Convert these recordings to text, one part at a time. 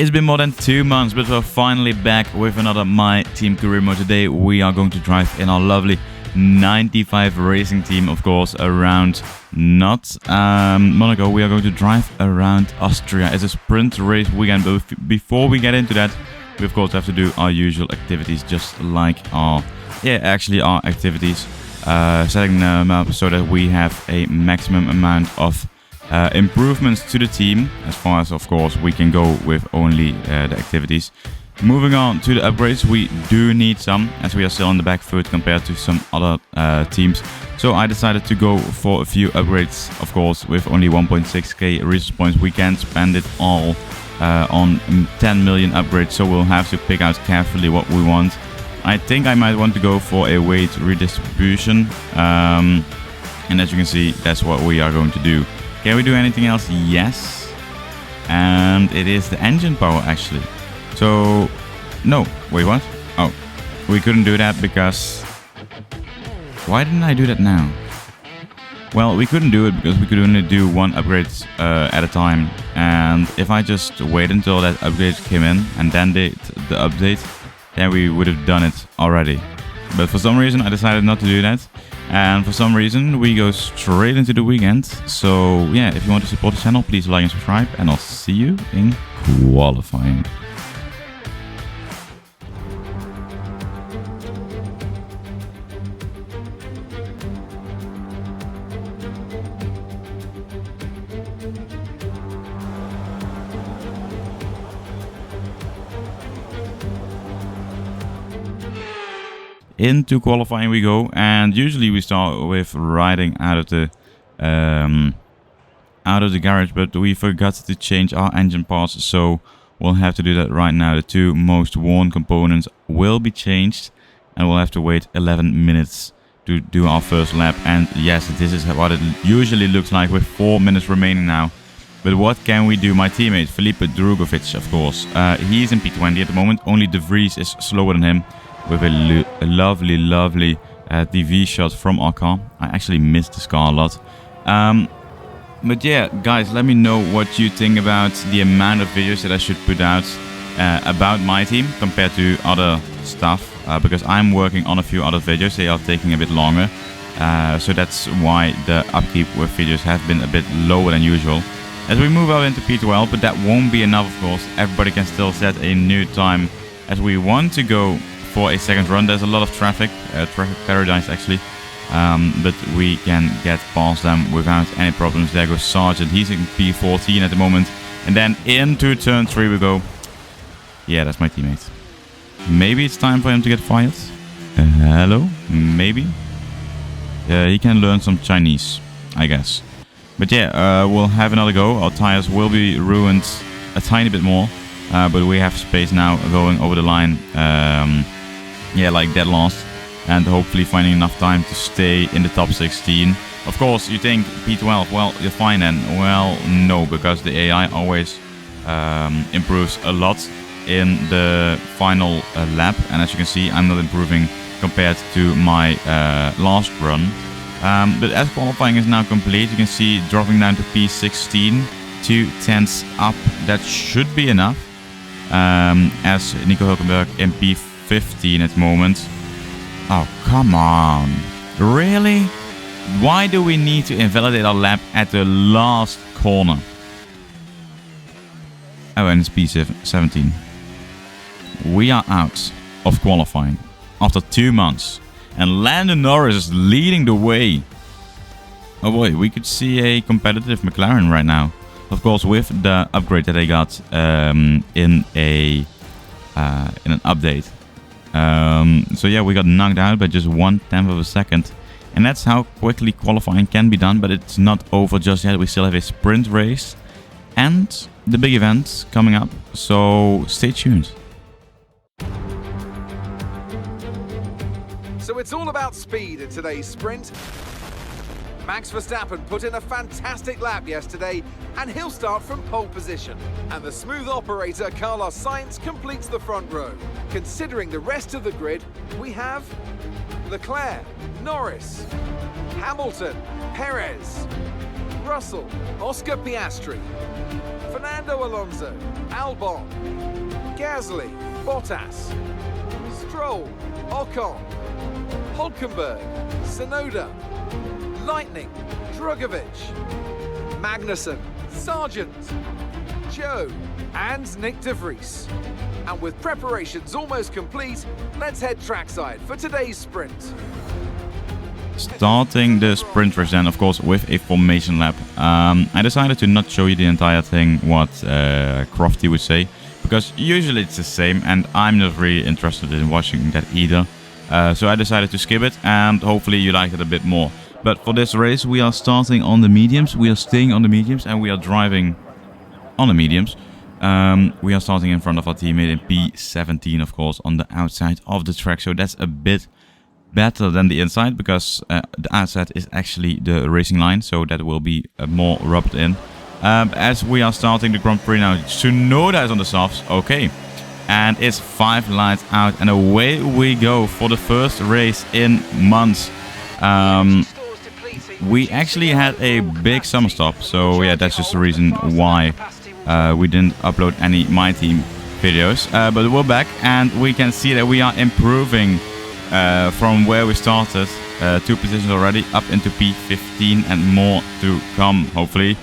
It's been more than 2 months, but we're finally back with another MyTeam career mode. Today we are going to drive in our lovely 95 racing team, of course, around not Monaco. We are going to drive around Austria. It's a sprint race weekend, but before we get into that, we of course have to do our usual activities, just like our activities, setting them up so that we have a maximum amount of improvements to the team, as far as of course we can go with only the activities. Moving on to the upgrades, we do need some, as we are still on the back foot compared to some other teams. So I decided to go for a few upgrades, of course, with only 1.6k resource points. We can't spend it all on 10 million upgrades, so we'll have to pick out carefully what we want. I think I might want to go for a weight redistribution, and as you can see, that's what we are going to do. Can we do anything else? Yes. And it is the engine power, actually. So, no. Wait, what? Oh, we couldn't do that because... Why didn't I do that now? Well, we couldn't do it because we could only do one upgrade at a time. And if I just wait until that upgrade came in and then did the update, then we would have done it already. But for some reason I decided not to do that. And for some reason we go straight into the weekend. So yeah, if you want to support the channel, please like and subscribe. And I'll see you in qualifying. Into qualifying we go, and usually we start with riding out of the garage, but we forgot to change our engine parts, so we'll have to do that right now. The two most worn components will be changed, and we'll have to wait 11 minutes to do our first lap. And yes, this is what it usually looks like with 4 minutes remaining now. But what can we do? My teammate Felipe Drugovic, of course, he's in P20 at the moment. Only De Vries is slower than him, with a lovely TV shot from our car. I actually missed this car a lot. But yeah, guys, let me know what you think about the amount of videos that I should put out about my team compared to other stuff. Because I'm working on a few other videos. They are taking a bit longer. So that's why the upkeep with videos have been a bit lower than usual. As we move out into P12, but that won't be enough, of course. Everybody can still set a new time as we want to go for a second run. There's a lot of traffic paradise actually, but we can get past them without any problems. There goes Sergeant, he's in P14 at the moment, and then into turn 3 we go. Yeah, that's my teammate. Maybe it's time for him to get fired. Hello, maybe. He can learn some Chinese, I guess. But yeah, we'll have another go. Our tires will be ruined a tiny bit more, but we have space now going over the line. Yeah, like dead last, and hopefully finding enough time to stay in the top 16. Of course, you think P12, well, you're fine then. Well, no, because the AI always improves a lot in the final lap, and as you can see, I'm not improving compared to my last run. But as qualifying is now complete, you can see dropping down to P16, 2 tenths up. That should be enough. As Nico Hulkenberg in P15 at the moment. Oh, come on. Really? Why do we need to invalidate our lap at the last corner? Oh, and it's P17. We are out of qualifying after 2 months. And Lando Norris is leading the way. Oh boy, we could see a competitive McLaren right now. Of course, with the upgrade that I got in an update. So yeah, we got knocked out by just 1/10 of a second. And that's how quickly qualifying can be done. But it's not over just yet. We still have a sprint race and the big event coming up. So stay tuned. So it's all about speed in today's sprint. Max Verstappen put in a fantastic lap yesterday, and he'll start from pole position. And the smooth operator Carlos Sainz completes the front row. Considering the rest of the grid, we have Leclerc, Norris, Hamilton, Perez, Russell, Oscar Piastri, Fernando Alonso, Albon, Gasly, Bottas, Stroll, Ocon, Hulkenberg, Tsunoda, Lightning, Drugovic, Magnussen, Sargent, Joe, and Nick de Vries. And with preparations almost complete, let's head trackside for today's sprint. Starting the sprint race then, of course, with a formation lap. I decided to not show you the entire thing, what Crofty would say, because usually it's the same, and I'm not really interested in watching that either. So I decided to skip it, and hopefully you like it a bit more. But for this race, we are starting on the mediums, we are staying on the mediums, and we are driving on the mediums. We are starting in front of our teammate in P17, of course, on the outside of the track. So that's a bit better than the inside, because the outside is actually the racing line, so that will be more rubbed in. As we are starting the Grand Prix now, Tsunoda is on the softs, okay. And it's 5 lights out, and away we go for the first race in months. We actually had a big summer stop, so yeah, that's just the reason why we didn't upload any MyTeam videos. But we're back, and we can see that we are improving from where we started. 2 positions already, up into P15 and more to come, hopefully.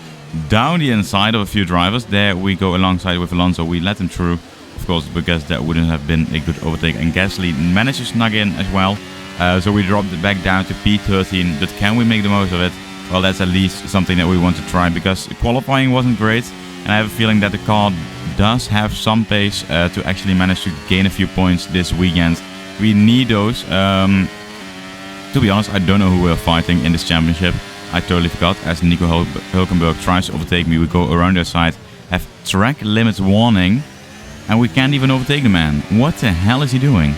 Down the inside of a few drivers. There we go alongside with Alonso. We let him through, of course, because that wouldn't have been a good overtake. And Gasly managed to snug in as well. So we dropped it back down to P13. But can we make the most of it? Well, that's at least something that we want to try, because qualifying wasn't great. And I have a feeling that the car does have some pace to actually manage to gain a few points this weekend. We need those. To be honest, I don't know who we're fighting in this championship. I totally forgot. As Nico Hulkenberg tries to overtake me, we go around their side, have track limits warning, and we can't even overtake the man. What the hell is he doing?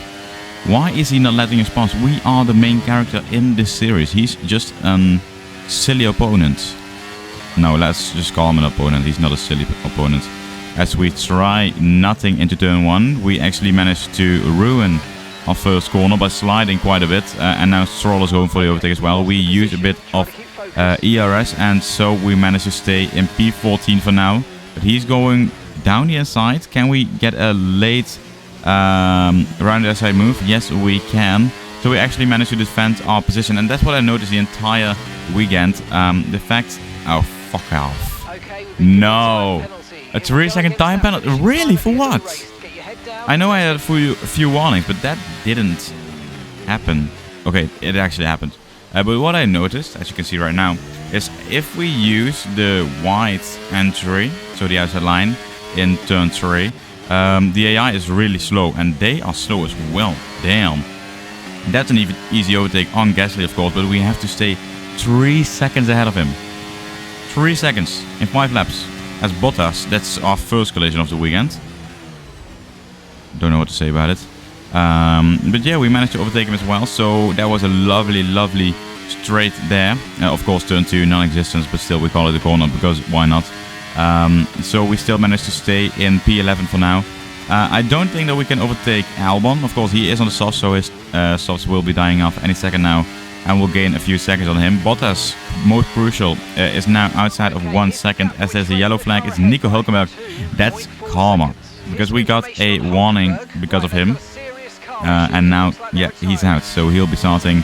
Why is he not letting us pass? We are the main character in this series. He's just a silly opponent. No, let's just call him an opponent. He's not a silly opponent. As we try nothing into turn 1, we actually managed to ruin our first corner by sliding quite a bit. And now Stroll is going for the overtake as well. We use a bit of ERS, and so we managed to stay in P14 for now. But he's going down the inside. Can we get a late around the outside move? Yes, we can. So we actually managed to defend our position, and that's what I noticed the entire weekend. The fact... Oh, fuck off. No. A 3-second time penalty. Really? For what? I know I had a few warnings, but that didn't happen. Okay, it actually happened. But what I noticed, as you can see right now, is if we use the wide entry, so the outside line, in turn 3, the AI is really slow, and they are slow as well. Damn. That's an even easy overtake on Gasly, of course, but we have to stay 3 seconds ahead of him. 3 seconds in 5 laps. As Bottas, that's our first collision of the weekend. Don't know what to say about it. But yeah, we managed to overtake him as well. So that was a lovely, lovely straight there. Of course, turn 2, non-existence, but still we call it a corner because why not? So we still managed to stay in P11 for now. I don't think that we can overtake Albon. Of course, he is on the soft, so his softs will be dying off any second now. And we'll gain a few seconds on him. Bottas, most crucial, is now outside of 1 second. As there's a yellow flag, it's Nico Hulkenberg. That's karma, because we got a warning because of him. And now, yeah, he's out. So he'll be starting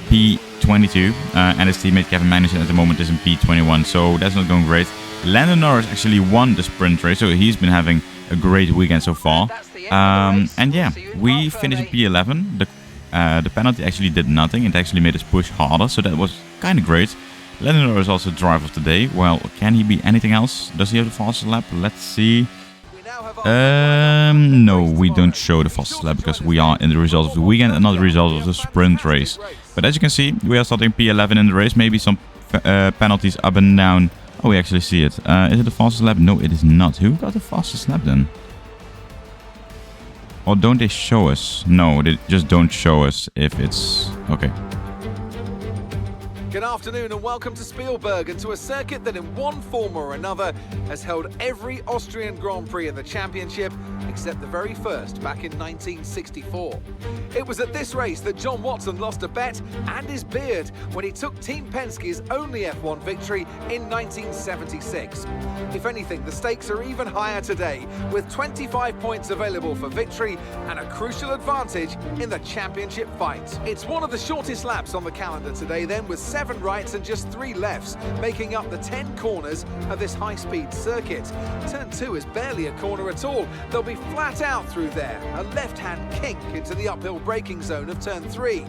P22. And his teammate Kevin Magnussen at the moment is in P21. So that's not going great. Lando Norris actually won the sprint race, so he's been having a great weekend so far. And yeah, we finished in P11. The penalty actually did nothing. It actually made us push harder, so that was kind of great. Lando Norris is also driver of the day. Well, can he be anything else? Does he have the fastest lap? Let's see. No, we don't show the fastest lap because we are in the results of the weekend and not the results of the sprint race. But as you can see, we are starting P11 in the race. Maybe some penalties up and down. Oh, we actually see it. Is it the fastest lap? No, it is not. Who got the fastest lap then? Or don't they show us? No, they just don't show us if it's... Okay. Good afternoon and welcome to Spielberg and to a circuit that in one form or another has held every Austrian Grand Prix in the championship except the very first back in 1964. It was at this race that John Watson lost a bet and his beard when he took Team Penske's only F1 victory in 1976. If anything, the stakes are even higher today, with 25 points available for victory and a crucial advantage in the championship fight. It's one of the shortest laps on the calendar today then, with 7 rights and just 3 lefts, making up the 10 corners of this high-speed circuit. Turn 2 is barely a corner at all. They'll be flat out through there, a left-hand kink into the uphill braking zone of Turn 3.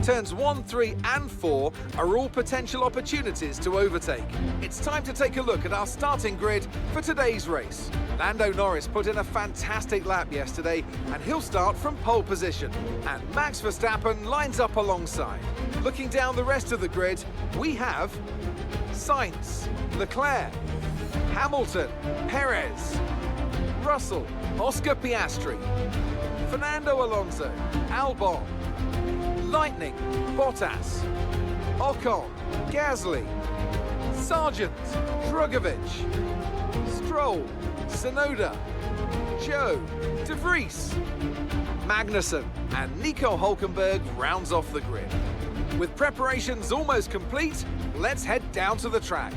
Turns 1, 3 and 4 are all potential opportunities to overtake. It's time to take a look at our starting grid for today's race. Lando Norris put in a fantastic lap yesterday and he'll start from pole position. And Max Verstappen lines up alongside. Looking down the rest of the grid, we have Sainz, Leclerc, Hamilton, Perez, Russell, Oscar Piastri, Fernando Alonso, Albon, Lightning, Bottas, Ocon, Gasly, Sargent, Drugovich, Stroll, Tsunoda, Joe, De Vries, Magnussen, and Nico Hulkenberg rounds off the grid. With preparations almost complete, let's head down to the track.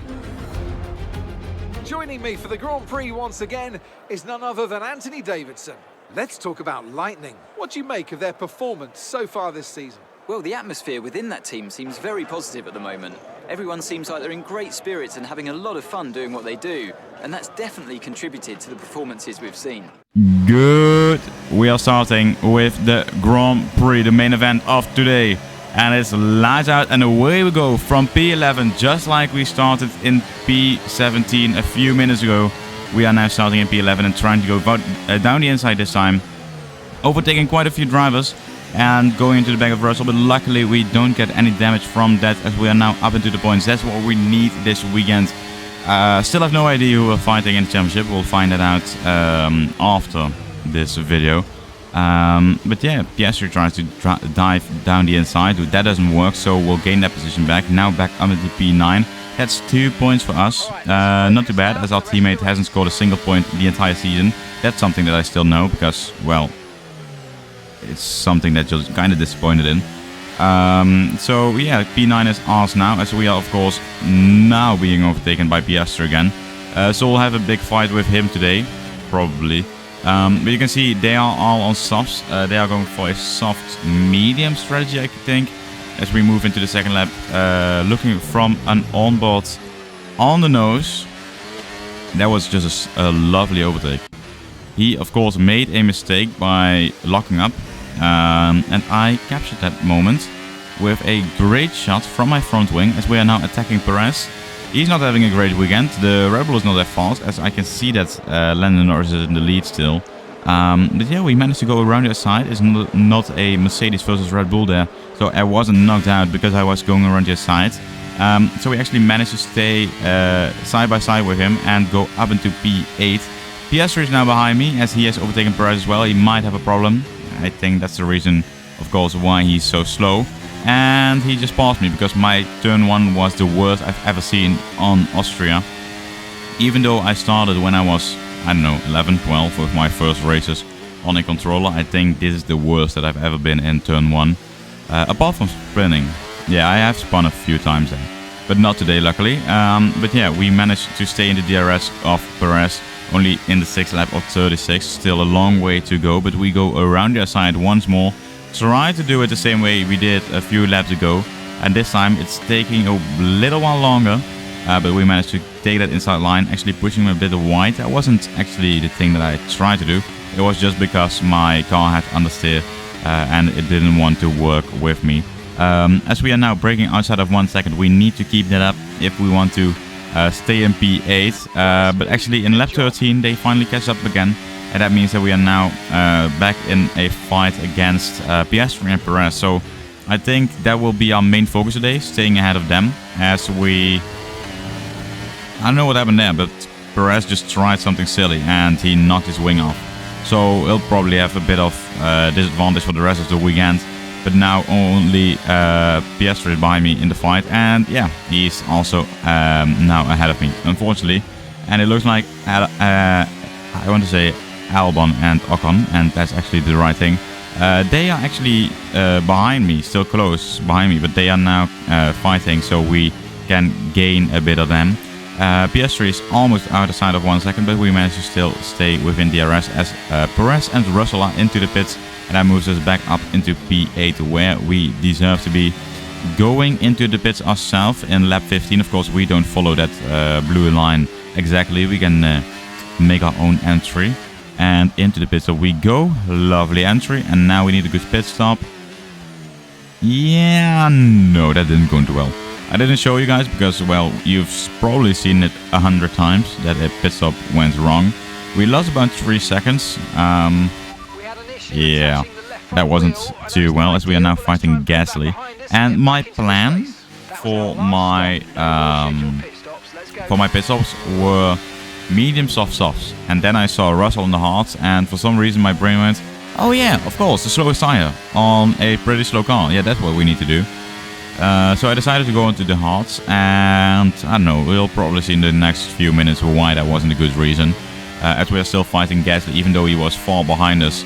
Joining me for the Grand Prix once again is none other than Anthony Davidson. Let's talk about Lightning. What do you make of their performance so far this season? Well, the atmosphere within that team seems very positive at the moment. Everyone seems like they're in great spirits and having a lot of fun doing what they do, and that's definitely contributed to the performances we've seen. Good. We are starting with the Grand Prix, the main event of today. And it's lights out and away we go from P11, just like we started in P17 a few minutes ago. We are now starting in P11 and trying to go down the inside this time, overtaking quite a few drivers and going into the back of Russell, but luckily we don't get any damage from that as we are now up into the points. That's what we need this weekend. Still have no idea who we're fighting in the championship. We'll find that out after this video. But yeah, Piastri tries to dive down the inside. That doesn't work, so we'll gain that position back. Now back up into P9. That's 2 points for us. Not too bad, as our teammate hasn't scored a single point the entire season. That's something that I still know, because, well, it's something that just kind of disappointed in. So yeah, P9 is ours now, as we are, of course, now being overtaken by Piastri again. So we'll have a big fight with him today, probably. But you can see they are all on softs. They are going for a soft medium strategy, I think, as we move into the second lap, looking from an onboard on the nose. That was just a lovely overtake. He, of course, made a mistake by locking up, and I captured that moment with a great shot from my front wing as we are now attacking Perez. He's not having a great weekend. The Red Bull is not that fast, as I can see that Lando Norris is in the lead still. But yeah, we managed to go around the side. It's not a Mercedes versus Red Bull there, so I wasn't knocked out because I was going around the side. So we actually managed to stay side by side with him and go up into P8. Piastri is now behind me, as he has overtaken Perez as well. He might have a problem. I think that's the reason, of course, why he's so slow. And he just passed me because my turn 1 was the worst I've ever seen on Austria. Even though I started when I was, I don't know, 11, 12 with my first races on a controller, I think this is the worst that I've ever been in turn 1. Apart from spinning. Yeah, I have spun a few times there, but not today, luckily. But yeah, we managed to stay in the DRS of Perez, only in the 6th lap of 36. Still a long way to go, but we go around their side once more. Try to do it the same way we did a few laps ago, and this time it's taking a little while longer, but we managed to take that inside line, actually pushing him a bit wide. That wasn't actually the thing that I tried to do. It was just because my car had understeer and it didn't want to work with me. As we are now braking outside of 1 second, we need to keep that up if we want to stay in P8. But actually in lap 13 they finally catch up again, and that means that we are now back in a fight against Piastri and Perez. So I think that will be our main focus today, staying ahead of them, as we... I don't know what happened there, but Perez just tried something silly and he knocked his wing off. So he'll probably have a bit of disadvantage for the rest of the weekend. but now only Piastri is behind me in the fight, and yeah, he's also now ahead of me, unfortunately. And it looks like I want to say Albon and Ocon, and that's actually the right thing. They are actually behind me, still close behind me, but they are now fighting, so we can gain a bit of them. Piastri is almost out of sight of 1 second, but we managed to still stay within DRS as Perez and Russell are into the pits, and that moves us back up into P8 where we deserve to be. Going into the pits ourselves in lap 15, of course we don't follow that blue line exactly, we can make our own entry and into the pits. So we go, lovely entry, and now we need a good pit stop. Yeah, no, that didn't go too well. I didn't show you guys because, well, you've probably seen it 100 times that a pit stop went wrong. We lost about 3 seconds. Yeah, that wasn't too well as we are now fighting Gasly. And my plan for my pit stops were medium soft softs, and then I saw Russell on the hards, and for some reason my brain went, oh yeah, of course, the slowest tire on a pretty slow car. Yeah, that's what we need to do. So I decided to go into the hards, and I don't know, we'll probably see in the next few minutes why that wasn't a good reason. As we are still fighting Gasly, even though he was far behind us,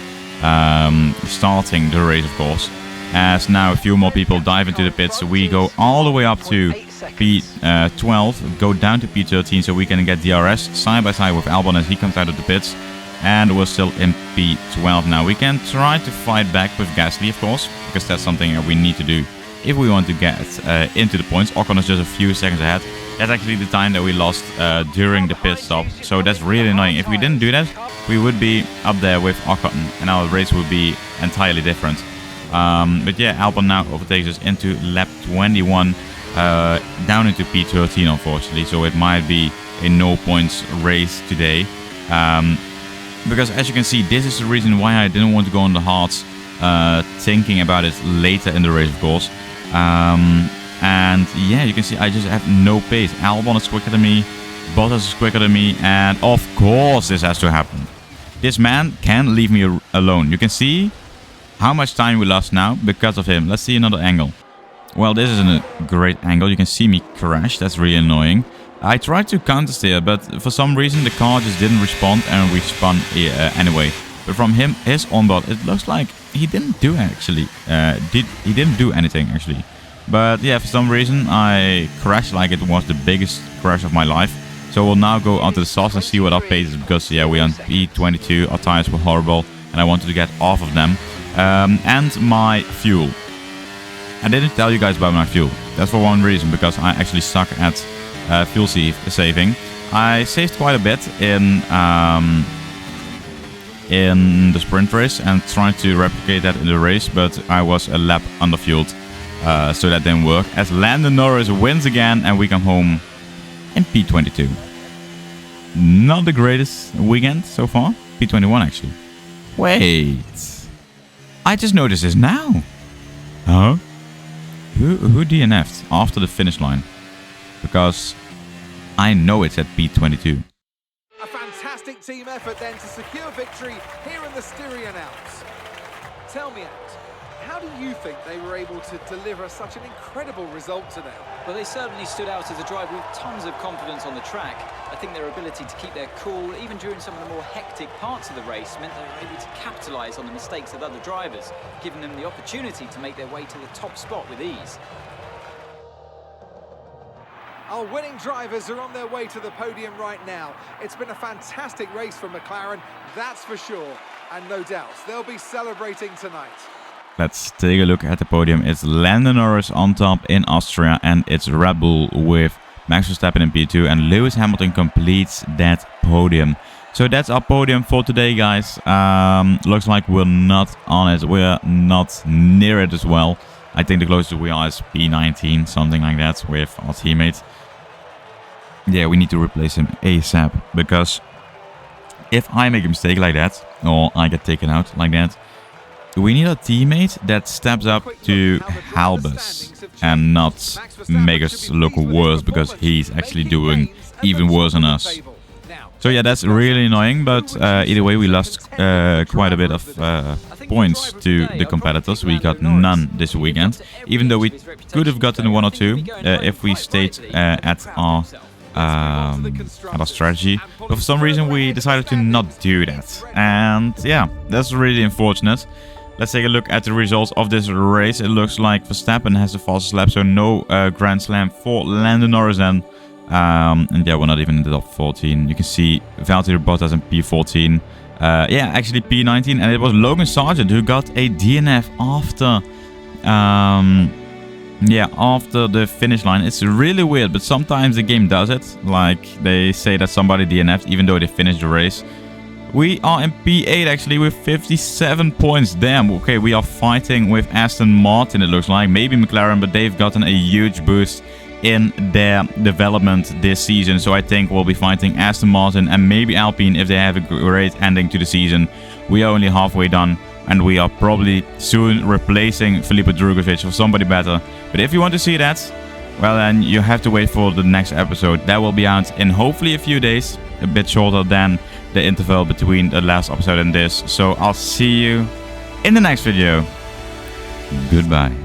starting the race, of course. As now a few more people dive into the pits, so we go all the way up to P12, go down to P13 so we can get DRS side by side with Albon as he comes out of the pits. And we're still in P12 now. We can try to fight back with Gasly, of course, because that's something that we need to do if we want to get into the points. Ocon is just a few seconds ahead. That's actually the time that we lost during the pit stop, so that's really annoying. If we didn't do that, we would be up there with Ocon, and our race would be entirely different. But yeah, Albon now overtakes us into lap 21, down into P13 unfortunately, so it might be a no points race today. Because as you can see, this is the reason why I didn't want to go on the hards, thinking about it later in the race, of course. And yeah, you can see I just have no pace. Albon is quicker than me, Bottas is quicker than me, and of course this has to happen. This man can't leave me alone. You can see how much time we lost now because of him. Let's see another angle. Well, this isn't a great angle. You can see me crash. That's really annoying. I tried to counter steer, but for some reason the car just didn't respond and we spun anyway. But from his onboard, it looks like he didn't do actually. He didn't do anything actually. But yeah, for some reason I crashed like it was the biggest crash of my life. So we'll now go onto the softs and see what our pace is, because yeah, we're on P22. Our tires were horrible and I wanted to get off of them. And my fuel. I didn't tell you guys about my fuel. That's for one reason, because I actually suck at fuel saving. I saved quite a bit in the sprint race and tried to replicate that in the race, but I was a lap underfueled, so that didn't work. As Lando Norris wins again and we come home in P22. Not the greatest weekend so far. P21 actually. Wait, I just noticed this now. Huh? Who DNF'd after the finish line? Because I know it's at P22. A fantastic team effort then to secure victory here in the Styrian Alps. Tell me, Ant, how do you think they were able to deliver such an incredible result today? Well, they certainly stood out as a driver with tons of confidence on the track. I think their ability to keep their cool, even during some of the more hectic parts of the race, meant they were able to capitalise on the mistakes of other drivers, giving them the opportunity to make their way to the top spot with ease. Our winning drivers are on their way to the podium right now. It's been a fantastic race for McLaren, that's for sure. And no doubt, they'll be celebrating tonight. Let's take a look at the podium. It's Lando Norris on top in Austria, and it's Red Bull with Max Verstappen in P2, and Lewis Hamilton completes that podium. So that's our podium for today, guys. Looks like we're not on it. We're not near it as well. I think the closest we are is P19, something like that, with our teammate. Yeah, we need to replace him ASAP, because if I make a mistake like that, or I get taken out like that, we need a teammate that steps up to help us and not make us look worse, because he's actually doing even worse than us. So yeah, that's really annoying, but either way we lost quite a bit of points to the competitors. We got none this weekend, even though we could have gotten 1 or 2 if we stayed at our strategy. But for some reason we decided to not do that, and yeah, that's really unfortunate. Let's take a look at the results of this race. It looks like Verstappen has the fastest lap, so no Grand Slam for Lando Norris then. And yeah, we're not even in the top 14. You can see Valtteri Bottas in P14. Yeah, actually P19, and it was Logan Sargent who got a DNF after after the finish line. It's really weird, but sometimes the game does it. Like, they say that somebody DNF'd even though they finished the race. We are in P8 actually with 57 points. Damn, okay, we are fighting with Aston Martin, it looks like. Maybe McLaren, but they've gotten a huge boost in their development this season. So I think we'll be fighting Aston Martin and maybe Alpine if they have a great ending to the season. We are only halfway done, and we are probably soon replacing Felipe Drugovich for somebody better. But if you want to see that, well, then you have to wait for the next episode. That will be out in hopefully a few days, a bit shorter than the interval between the last episode and this. So I'll see you in the next video. Goodbye.